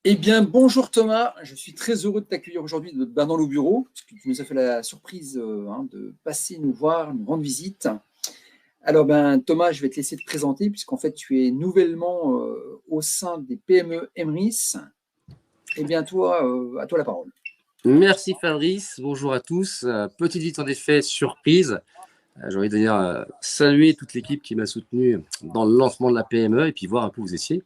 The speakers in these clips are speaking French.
Eh bien, bonjour Thomas, je suis très heureux de t'accueillir aujourd'hui dans nos bureaux, parce que tu nous as fait la surprise de passer nous voir, nous rendre visite. Alors, Thomas, je vais te laisser te présenter, puisqu'en fait, tu es nouvellement au sein des PME Emrys. Eh bien, toi, à toi la parole. Merci Fabrice, bonjour à tous. Petite visite en effet surprise. J'ai envie de dire saluer toute l'équipe qui m'a soutenu dans le lancement de la PME et puis voir un peu où vous étiez.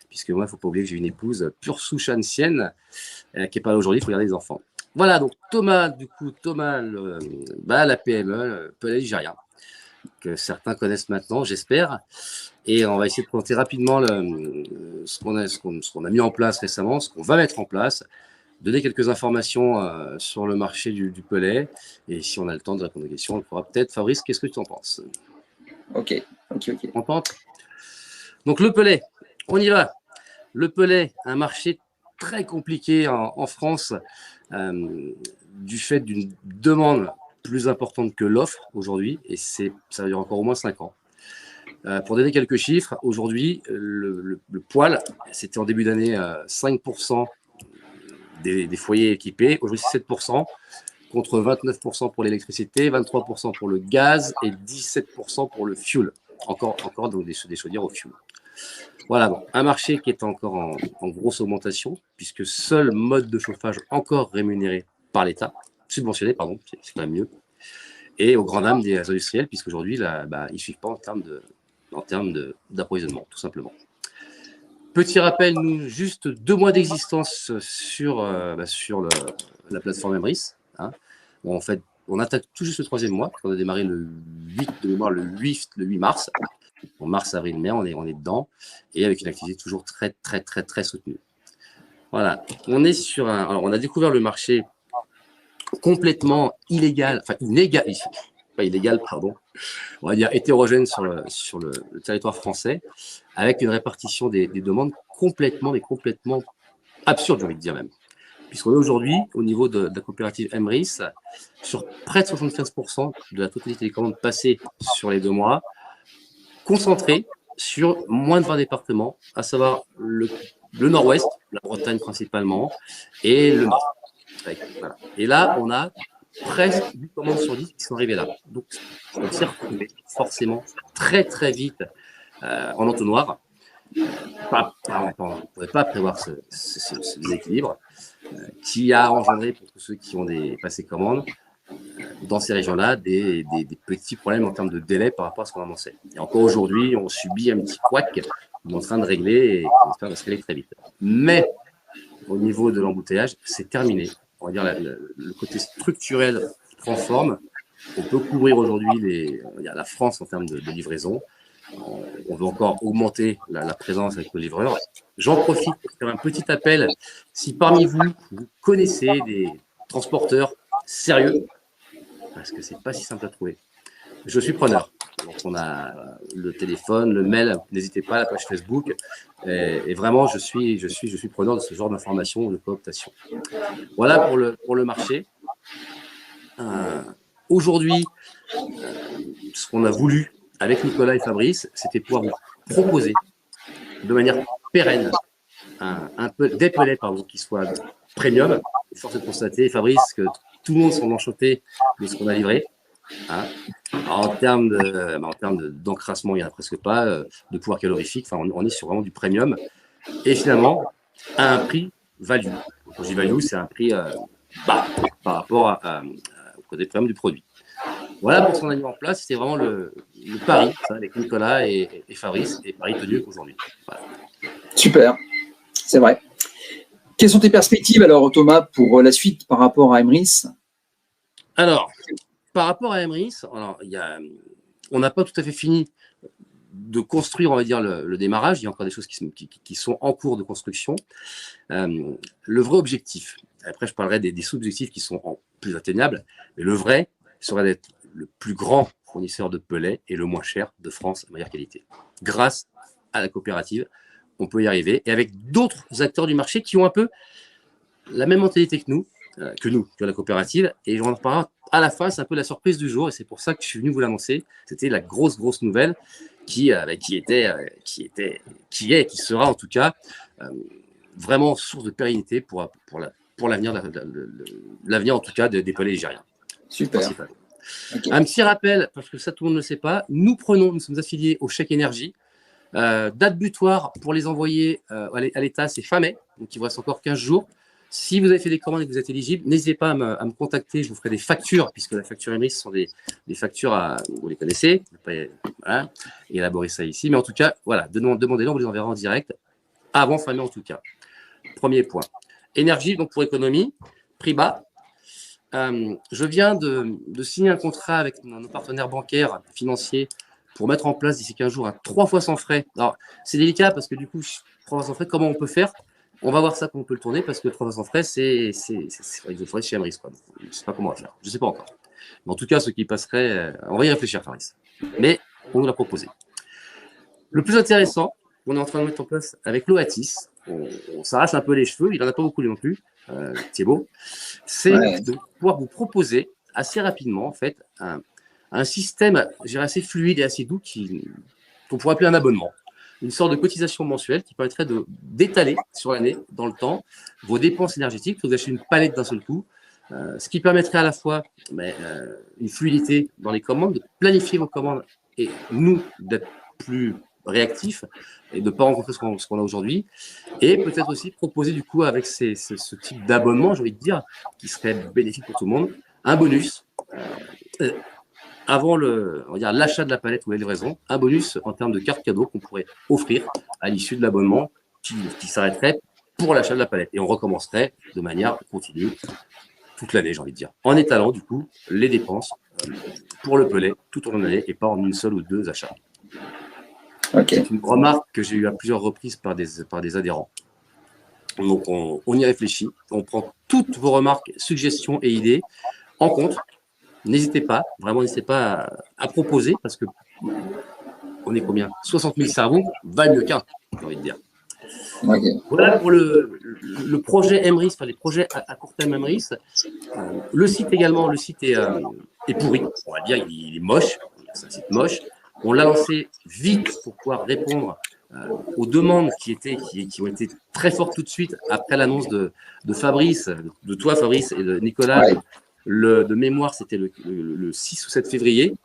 Puisque moi, il ne faut pas oublier que j'ai une épouse pure souche ancienne qui n'est pas là aujourd'hui, il faut garder les enfants. Voilà, donc Thomas, la PME, le Pelé Ligérien, que certains connaissent maintenant, j'espère. Et on va essayer de présenter rapidement ce qu'on a mis en place récemment, ce qu'on va mettre en place, donner quelques informations sur le marché du Pelé. Et si on a le temps de répondre aux questions, on le fera peut-être. Fabrice, qu'est-ce que tu en penses? Ok. On tente. Donc le Pelé, on y va. Le Pelé, un marché très compliqué en France du fait d'une demande plus importante que l'offre aujourd'hui, et ça va durer encore au moins 5 ans. Pour donner quelques chiffres, aujourd'hui, le poêle, c'était en début d'année 5% des foyers équipés. Aujourd'hui, c'est 7%, contre 29% pour l'électricité, 23% pour le gaz et 17% pour le fuel. Encore donc des chaudières au fuel. Voilà, donc un marché qui est encore en grosse augmentation, puisque seul mode de chauffage encore rémunéré par l'État, subventionné, pardon, c'est quand même mieux, et aux grandes dames des industriels, puisqu'aujourd'hui, ils ne suivent pas en termes d'approvisionnement, tout simplement. Petit rappel, nous, juste 2 mois d'existence sur la plateforme Emrys. Hein. Bon, en fait, on attaque tout juste le 3e mois, on a démarré le 8 mars. En mars, avril, mai, on est dedans, et avec une activité toujours très, très, très, très soutenue. Voilà, on est sur alors, on a découvert le marché complètement illégal, enfin pas illégal, pardon, on va dire hétérogène sur le territoire français, avec une répartition des demandes complètement absurde, j'ai envie de dire même. Puisqu'on est aujourd'hui, au niveau de la coopérative Emrys, sur près de 75% de la totalité des commandes passées sur les 2 mois, concentrées sur moins de 20 départements, à savoir le nord-ouest, la Bretagne principalement, et le nord. Voilà. Et là, on a presque 8 commandes sur 10 qui sont arrivées là. Donc, on s'est retrouvé forcément très très vite en entonnoir. On ne pouvait pas prévoir ce déséquilibre qui a engendré pour tous ceux qui ont passé commandes dans ces régions-là des petits problèmes en termes de délai par rapport à ce qu'on annonçait. Et encore aujourd'hui, on subit un petit couac qu'on est en train de régler et on espère que ça va se régler très vite. Mais au niveau de l'embouteillage, c'est terminé. On va dire le côté structurel prend forme. On peut couvrir aujourd'hui la France en termes de livraison. On veut encore augmenter la présence avec nos livreurs. J'en profite pour faire un petit appel. Si parmi vous connaissez des transporteurs sérieux, parce que c'est pas si simple à trouver, je suis preneur. Donc on a le téléphone, le mail, n'hésitez pas, la page Facebook. Et vraiment, je suis preneur de ce genre d'informations, de cooptation. Voilà pour le marché. Aujourd'hui, ce qu'on a voulu avec Nicolas et Fabrice, c'était pouvoir vous proposer de manière pérenne des pelets qui soient premium. Force est de constater, Fabrice, que tout le monde s'en enchanté de ce qu'on a livré. Hein. En termes d'encrassement, il n'y en a presque pas, de pouvoir calorifique. Enfin, on est sur vraiment du premium. Et finalement, à un prix value. Quand je dis value, c'est un prix bas par rapport au côté premium du produit. Voilà pour ce qu'on a mis en place. C'était vraiment le pari ça, avec Nicolas et Fabrice, et pari tenu aujourd'hui. Voilà. Super, c'est vrai. Quelles sont tes perspectives alors, Thomas, pour la suite par rapport à Emrys? Alors, par rapport à Emrys, on n'a pas tout à fait fini de construire, on va dire, le démarrage. Il y a encore des choses qui sont en cours de construction. Le vrai objectif, après je parlerai des sous-objectifs qui sont plus atteignables, mais le vrai serait d'être le plus grand fournisseur de pellets et le moins cher de France à meilleure qualité. Grâce à la coopérative, on peut y arriver. Et avec d'autres acteurs du marché qui ont un peu la même mentalité que nous, que la coopérative. Et j'en reparlerai à la fin, c'est un peu la surprise du jour. Et c'est pour ça que je suis venu vous l'annoncer. C'était la grosse nouvelle qui sera en tout cas vraiment source de pérennité pour l'avenir, l'avenir en tout cas des pelés ligériens. Super. Okay. Un petit rappel, parce que ça tout le monde ne le sait pas, nous sommes affiliés au chèque énergie. Date butoir pour les envoyer à l'État, c'est fin mai, donc il vous reste encore 15 jours. Si vous avez fait des commandes et que vous êtes éligible, n'hésitez pas à me contacter, je vous ferai des factures, puisque la facture Emrys, ce sont des factures, vous les connaissez, voilà, élaborer ça ici. Mais en tout cas, voilà, demandez-les, on vous les enverra en direct, avant fin mai en tout cas. Premier point. Énergie, donc pour économie, prix bas. Je viens de signer un contrat avec nos partenaires bancaires, financiers, pour mettre en place d'ici 15 jours un 3 fois sans frais. Alors, c'est délicat parce que du coup, 3 fois sans frais, comment on peut faire? On va voir ça, comment on peut le tourner, parce que 3 fois sans frais, c'est chez Emrys. Je ne sais pas comment on va faire. Je ne sais pas encore. Mais en tout cas, ce qui passerait, on va y réfléchir, Faris. Mais on nous l'a proposé. Le plus intéressant, on est en train de mettre en place avec l'OATIS, on s'arrache un peu les cheveux, il n'en a pas beaucoup non plus, Thibaut, c'est de pouvoir vous proposer assez rapidement, en fait, un système assez fluide et assez doux qu'on pourrait appeler un abonnement. Une sorte de cotisation mensuelle qui permettrait d'étaler sur l'année, dans le temps, vos dépenses énergétiques, vous achetez une palette d'un seul coup, ce qui permettrait à la fois une fluidité dans les commandes, de planifier vos commandes et nous d'être plus réactifs et de ne pas rencontrer ce qu'on a aujourd'hui, et peut-être aussi proposer du coup avec ce type d'abonnement, j'ai envie de dire, qui serait bénéfique pour tout le monde, un bonus avant l'achat de la palette ou la livraison, un bonus en termes de carte cadeau qu'on pourrait offrir à l'issue de l'abonnement qui s'arrêterait pour l'achat de la palette. Et on recommencerait de manière continue toute l'année, j'ai envie de dire, en étalant du coup les dépenses pour le pellet tout au long de l'année et pas en une seule ou deux achats. Okay. C'est une remarque que j'ai eue à plusieurs reprises par des adhérents. Donc on y réfléchit, on prend toutes vos remarques, suggestions et idées en compte. N'hésitez pas, vraiment n'hésitez pas à proposer, parce que on est combien? 60 000 cerveaux, valent mieux qu'un, j'ai envie de dire. Okay. Voilà pour le projet Emrys, enfin les projets à court terme Emrys. Le site également, le site est pourri, on va dire, il est moche, c'est un site moche. On l'a lancé vite pour pouvoir répondre aux demandes qui ont été très fortes tout de suite après l'annonce de Fabrice, de toi Fabrice et de Nicolas. Ouais. De mémoire, c'était le 6 ou 7 février,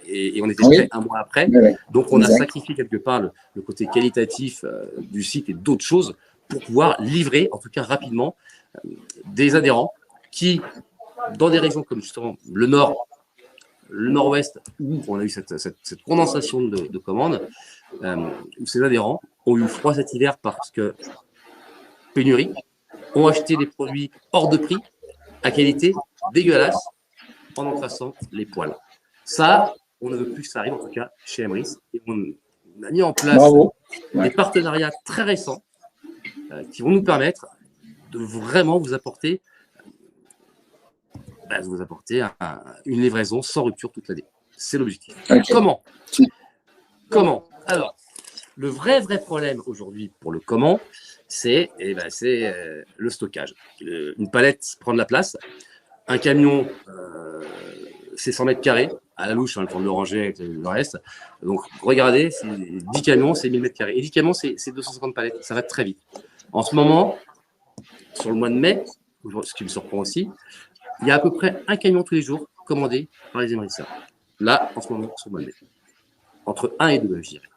et on était prêt un mois après. Oui. Donc, on a sacrifié quelque part le côté qualitatif du site et d'autres choses pour pouvoir livrer, en tout cas rapidement, des adhérents qui, dans des régions comme justement le Nord, le Nord-Ouest, où on a eu cette condensation de commandes, où ces adhérents ont eu froid cet hiver parce que pénurie, ont acheté des produits hors de prix, à qualité dégueulasse, en encrassant les poils. Ça, on ne veut plus que ça arrive, en tout cas chez Emrys. Et on a mis en place des partenariats très récents qui vont nous permettre de vraiment vous apporter une livraison sans rupture toute l'année. C'est l'objectif. Okay. Comment? Alors, le vrai problème aujourd'hui pour le comment, c'est le stockage. Une palette prend de la place. Un camion, c'est 100 mètres carrés. À la louche, le temps de le ranger avec le reste. Donc, regardez, 10 camions, c'est 1000 mètres carrés. Et 10 camions, c'est 250 palettes. Ça va très vite. En ce moment, sur le mois de mai, ce qui me surprend aussi, il y a à peu près un camion tous les jours commandé par les Emrysiens. Là, en ce moment, sur le mois de mai. Entre 1 et 2, je dirais.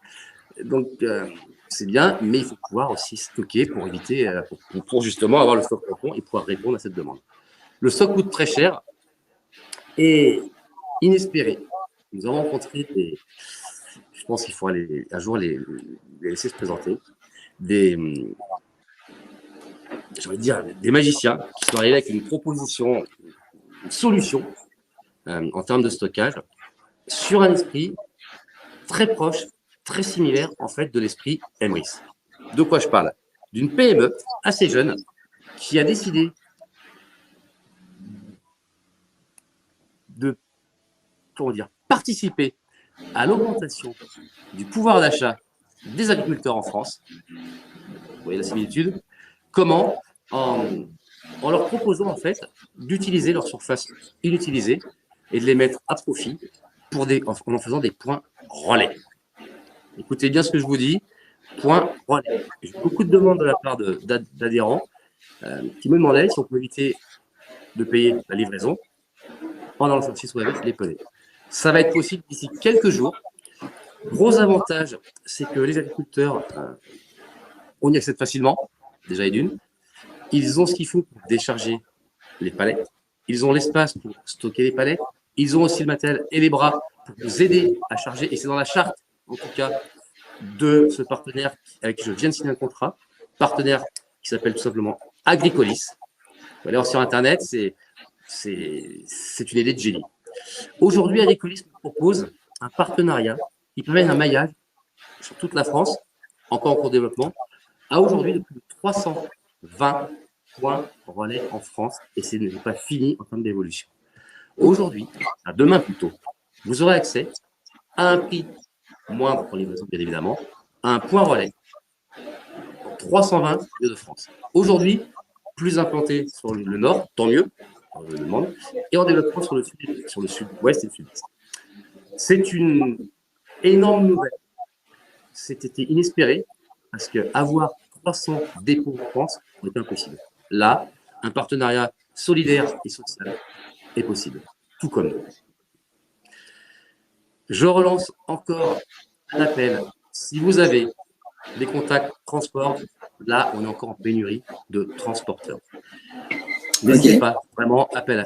Donc, c'est bien, mais il faut pouvoir aussi stocker pour éviter, pour justement avoir le stock profond et pouvoir répondre à cette demande. Le stock coûte très cher et inespéré. Nous avons rencontré je pense qu'il faut aller un jour les laisser se présenter, j'ai envie de dire, des magiciens qui sont arrivés avec une proposition, une solution en termes de stockage sur un esprit très proche, très similaire en fait de l'esprit Emrys. De quoi je parle? D'une PME assez jeune qui a décidé de participer à l'augmentation du pouvoir d'achat des agriculteurs en France. Vous voyez la similitude? Comment? En leur proposant en fait d'utiliser leurs surfaces inutilisées et de les mettre à profit en en faisant des points relais. Écoutez bien ce que je vous dis. point relais. J'ai beaucoup de demandes de la part d'adhérents qui me demandaient si on pouvait éviter de payer la livraison pendant le service web, les pelés. Ça va être possible d'ici quelques jours. Gros avantage, c'est que les agriculteurs, on y accède facilement, déjà et d'une. Ils ont ce qu'il faut pour décharger les palettes. Ils ont l'espace pour stocker les palettes. Ils ont aussi le matériel et les bras pour vous aider à charger. Et c'est dans la charte, en tout cas, de ce partenaire avec qui je viens de signer un contrat, partenaire qui s'appelle tout simplement Agricolis. Vous allez voir sur Internet, c'est une idée de génie. Aujourd'hui, Agricolis nous propose un partenariat qui permet un maillage sur toute la France, encore en cours de développement, à aujourd'hui de plus de 320 points relais en France, et ce n'est pas fini en termes d'évolution. Aujourd'hui, à demain plutôt, vous aurez accès à un prix moindre pour livraison, bien évidemment, à un point relais 320 lieux de France. Aujourd'hui, plus implanté sur le nord, tant mieux, je le demande, et en développement sur le sud-ouest et le sud-est. C'est une énorme nouvelle. C'était inespéré, parce qu'avoir 300 dépôts en France n'est impossible. Là, un partenariat solidaire et social est possible, tout comme nous. Je relance encore un appel. Si vous avez des contacts transport, là, on est encore en pénurie de transporteurs. N'hésitez pas, vraiment, appel.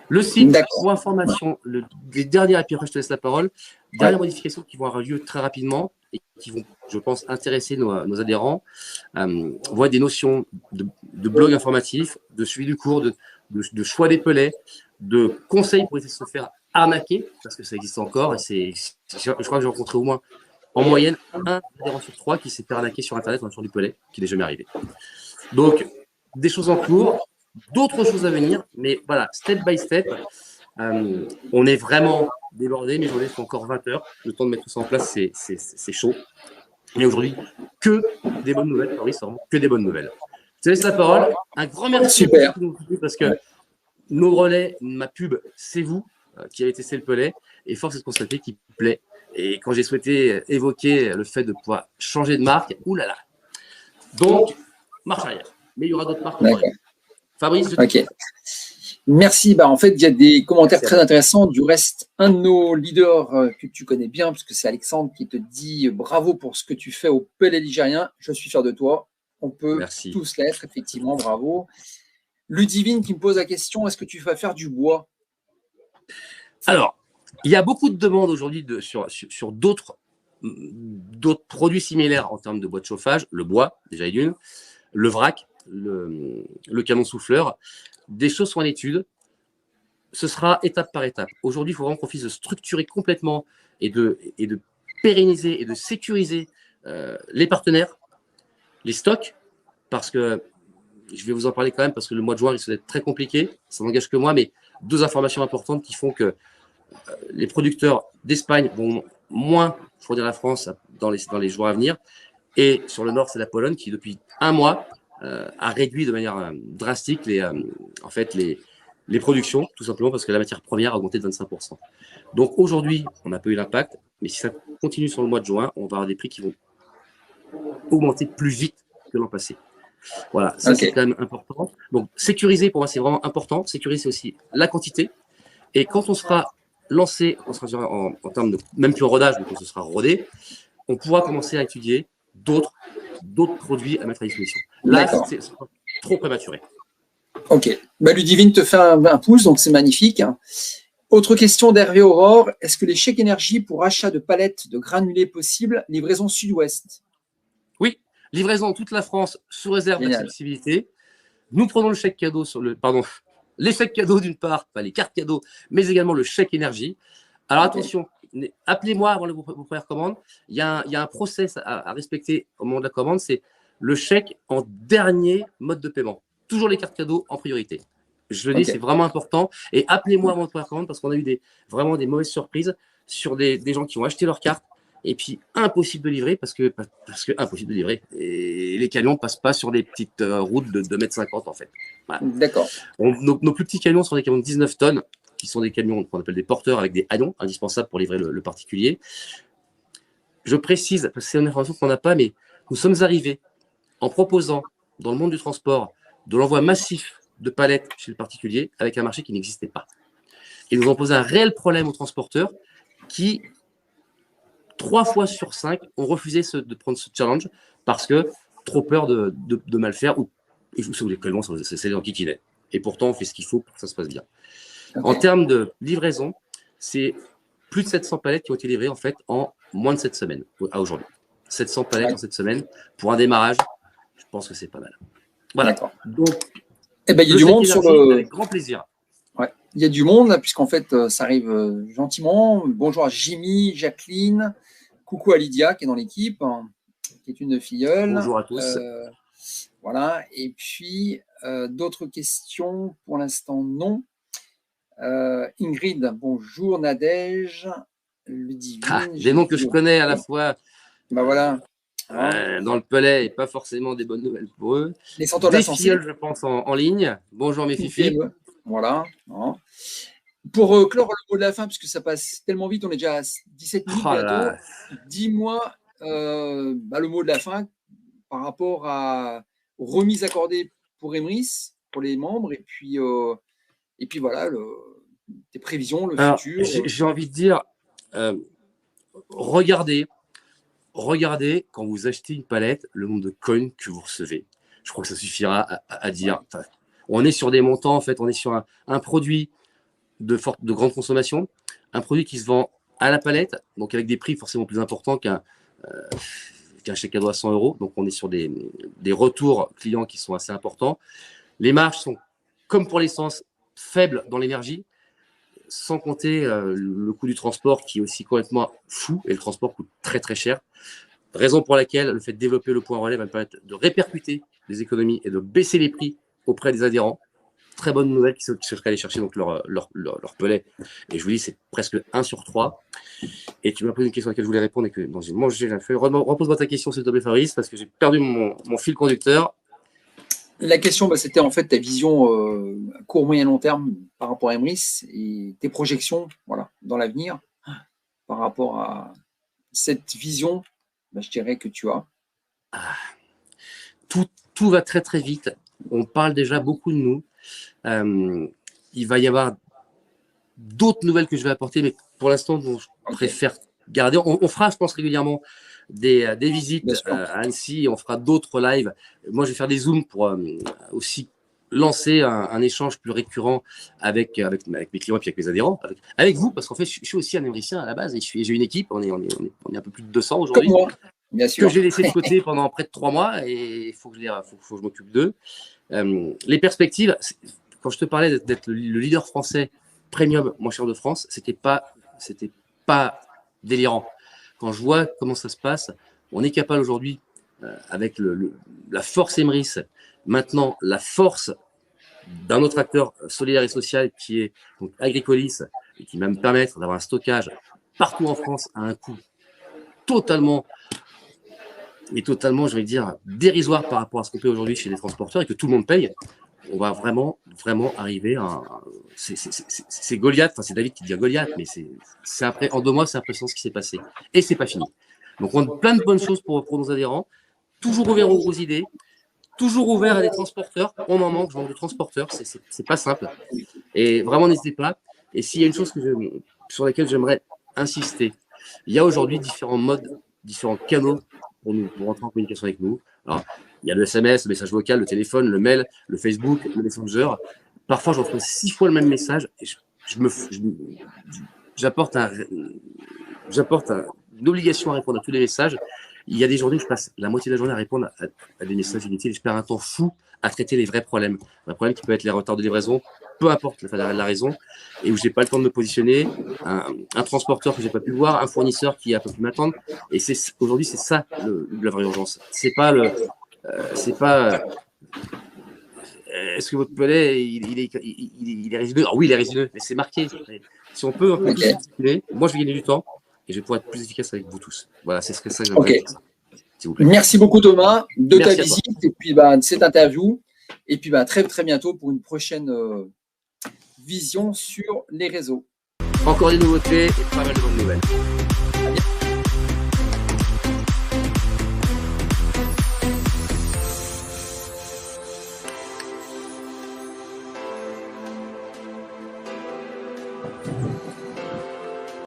Le site, pour information, les dernières, et puis après je te laisse la parole, dernières modifications qui vont avoir lieu très rapidement et qui vont, je pense, intéresser nos adhérents, voient des notions de blog informatif, de suivi du cours, de choix des pelets, de conseils pour essayer de se faire arnaquer, parce que ça existe encore, et je crois que j'ai rencontré au moins, en moyenne, un adhérent sur 3 qui s'est fait arnaquer sur Internet en sur du pelet, qui n'est jamais arrivé. Donc, des choses en cours, d'autres choses à venir, mais voilà, step by step, on est vraiment débordé, mes journées sont encore 20 heures, le temps de mettre tout ça en place, c'est chaud. Mais aujourd'hui, que des bonnes nouvelles, oui, c'est vraiment que des bonnes nouvelles. Je te laisse la parole, un grand merci. Super. Parce que nos relais, ma pub, c'est vous qui avez testé le pelet, et force est de constater qu'il plaît. Et quand j'ai souhaité évoquer le fait de pouvoir changer de marque, oulala. Donc, marche arrière. Mais il y aura d'autres marques. Fabrice, ok. Merci. En fait, il y a des commentaires très intéressants. Du reste, un de nos leaders que tu connais bien, parce que c'est Alexandre qui te dit bravo pour ce que tu fais au pelet ligérien. Je suis fier de toi. On peut tous l'être, effectivement. Bravo. Ludivine qui me pose la question, est-ce que tu vas faire du bois? Alors, il y a beaucoup de demandes aujourd'hui sur d'autres produits similaires en termes de bois de chauffage, le bois, déjà d'une, le vrac, le canon souffleur. Des choses sont en étude. Ce sera étape par étape. Aujourd'hui, il faut vraiment qu'on puisse structurer complètement et de pérenniser et de sécuriser les partenaires, les stocks, parce que je vais vous en parler quand même, parce que le mois de juin risque d'être très compliqué. Ça n'engage que moi, mais deux informations importantes qui font que les producteurs d'Espagne vont moins fournir la France dans les jours à venir. Et sur le nord, c'est la Pologne qui, depuis un mois, a réduit de manière drastique les productions, tout simplement parce que la matière première a augmenté de 25%. Donc aujourd'hui, on n'a pas eu l'impact, mais si ça continue sur le mois de juin, on va avoir des prix qui vont augmenter plus vite que l'an passé. Voilà, ça c'est quand même important. Donc sécuriser, pour moi, c'est vraiment important. Sécuriser aussi la quantité. Et quand on sera lancé, on sera en termes de, même plus en rodage, mais quand ce sera rodé, on pourra commencer à étudier d'autres produits à mettre à disposition. Là, c'est trop prématuré. Ok. Ludivine te fait un pouce, donc c'est magnifique. Autre question d'Hervé Aurore. Est-ce que les chèques énergie pour achat de palettes de granulés possibles, livraison sud-ouest? Oui, livraison dans toute la France sous réserve d'accessibilité. Nous prenons le chèque cadeau les chèques cadeaux d'une part, enfin les cartes cadeaux, mais également le chèque énergie. Alors attention, appelez-moi avant vos premières commandes. Il y a un process à respecter au moment de la commande, c'est le chèque en dernier mode de paiement. Toujours les cartes cadeaux en priorité. Je le dis, c'est vraiment important. Et appelez-moi avant votre première commande parce qu'on a eu vraiment des mauvaises surprises sur des gens qui ont acheté leur carte et puis impossible de livrer parce que impossible de livrer. Et les camions ne passent pas sur des petites routes de 2,50 m en fait. Voilà. D'accord. Nos plus petits camions sont des camions de 19 tonnes qui sont des camions qu'on appelle des porteurs avec des haillons indispensables pour livrer le particulier. je précise, parce que c'est une information qu'on n'a pas, mais nous sommes arrivés en proposant, dans le monde du transport, de l'envoi massif de palettes chez le particulier avec un marché qui n'existait pas. Et nous avons posé un réel problème aux transporteurs qui, 3 fois sur 5, ont refusé de prendre ce challenge parce que trop peur de mal faire ou clairement, c'est dans qui qu'il est. Et pourtant, on fait ce qu'il faut pour que ça se passe bien. Okay. En termes de livraison, c'est plus de 700 palettes qui ont été livrées en fait en moins de 7 semaines à aujourd'hui. 700 palettes en 7 semaines pour un démarrage, je pense que c'est pas mal. Voilà. Donc, il y a du monde sur le. Avec grand plaisir. Ouais. Il y a du monde là, puisqu'en fait, ça arrive gentiment. Bonjour à Jimmy, Jacqueline, coucou à Lydia qui est dans l'équipe, qui est une filleule. Bonjour à tous. Voilà. Et puis, d'autres questions pour l'instant, non. Ingrid, bonjour. Nadège, Ludivine. Des noms que je connais à la fois. Voilà. Dans le Pellet et pas forcément des bonnes nouvelles pour eux. Les senteurs de la filleuls, je pense, en ligne. Bonjour mes filles. Voilà. Pour clore le mot de la fin, puisque ça passe tellement vite, on est déjà à 17 minutes bientôt. Dis-moi le mot de la fin par rapport aux remises accordées pour Emrys, pour les membres, et puis voilà, tes prévisions, le futur. J'ai envie de dire, regardez quand vous achetez une palette, le nombre de coins que vous recevez. Je crois que ça suffira à dire. On est sur des montants, en fait, on est sur un produit de grande consommation, un produit qui se vend à la palette, donc avec des prix forcément plus importants qu'un chèque cadeau à 100 €. Donc, on est sur des retours clients qui sont assez importants. Les marges sont, comme pour l'essence, faibles dans l'énergie, sans compter le coût du transport qui est aussi complètement fou, et le transport coûte très très cher. Raison pour laquelle le fait de développer le point relais va me permettre de répercuter les économies et de baisser les prix auprès des adhérents. Très bonne nouvelle qui serait aller chercher donc leur Pellet. Et je vous dis, c'est presque 1 sur 3. Et tu m'as posé une question à laquelle je voulais répondre et que j'ai mangé la feuille. Repose-moi ta question, s'il te plaît, Fabrice, parce que j'ai perdu mon fil conducteur. La question, c'était en fait ta vision à court, moyen, long terme par rapport à Emrys et tes projections dans l'avenir par rapport à cette vision, je dirais que tu as. Tout va très très vite. On parle déjà beaucoup de nous. Il va y avoir d'autres nouvelles que je vais apporter, mais pour l'instant, je préfère garder. On fera, je pense, régulièrement des visites à Annecy. On fera d'autres lives. Moi, je vais faire des zooms pour aussi lancer un échange plus récurrent avec mes clients et puis avec mes adhérents. Avec vous, parce qu'en fait, je suis aussi un émricien à la base. Et j'ai une équipe. On est un peu plus de 200 aujourd'hui. Bien sûr. Que j'ai laissé de côté pendant près de 3 mois et il faut que je m'occupe d'eux. Les perspectives, quand je te parlais d'être le leader français premium moins cher de France, c'était pas délirant. Quand je vois comment ça se passe, on est capable aujourd'hui, avec la force Emrys, maintenant la force d'un autre acteur solidaire et social qui est donc Agricolis et qui va me permettre d'avoir un stockage partout en France à un coût totalement, je vais dire, dérisoire par rapport à ce qu'on paye aujourd'hui chez les transporteurs et que tout le monde paye. On va vraiment arriver à… C'est Goliath, enfin c'est David qui dit Goliath, mais en 2 mois, c'est impressionnant ce qui s'est passé. Et c'est pas fini. Donc on a plein de bonnes choses pour nos adhérents, toujours ouvert aux idées, toujours ouvert à des transporteurs. On en manque, je manque de transporteurs, c'est pas simple. Et vraiment, n'hésitez pas. Et s'il y a une chose sur laquelle j'aimerais insister, il y a aujourd'hui différents modes, différents canaux pour entrer en communication avec nous. Alors, il y a le SMS, le message vocal, le téléphone, le mail, le Facebook, le Messenger. Parfois, je reçois 6 fois le même message et j'apporte une obligation à répondre à tous les messages. Il y a des journées où je passe la moitié de la journée à répondre à des messages inutiles et je perds un temps fou à traiter les vrais problèmes. Un problème qui peut être les retards de livraison, peu importe la raison, et où je n'ai pas le temps de me positionner, un transporteur que je n'ai pas pu voir, un fournisseur qui a pas pu m'attendre. Et aujourd'hui, c'est ça la vraie urgence. C'est pas est-ce que votre Pellet, il est résineux? Ah oui, il est résineux, mais c'est marqué. Si on peut un peu tous circuler, moi, je vais gagner du temps et je vais pouvoir être plus efficace avec vous tous. Voilà, c'est ça que j'aimerais dire. S'il vous plaît. Merci beaucoup, Thomas, de ta visite et puis de cette interview. Et puis très, très bientôt pour une prochaine vision sur les réseaux. Encore des nouveautés et pas mal de bonnes nouvelles.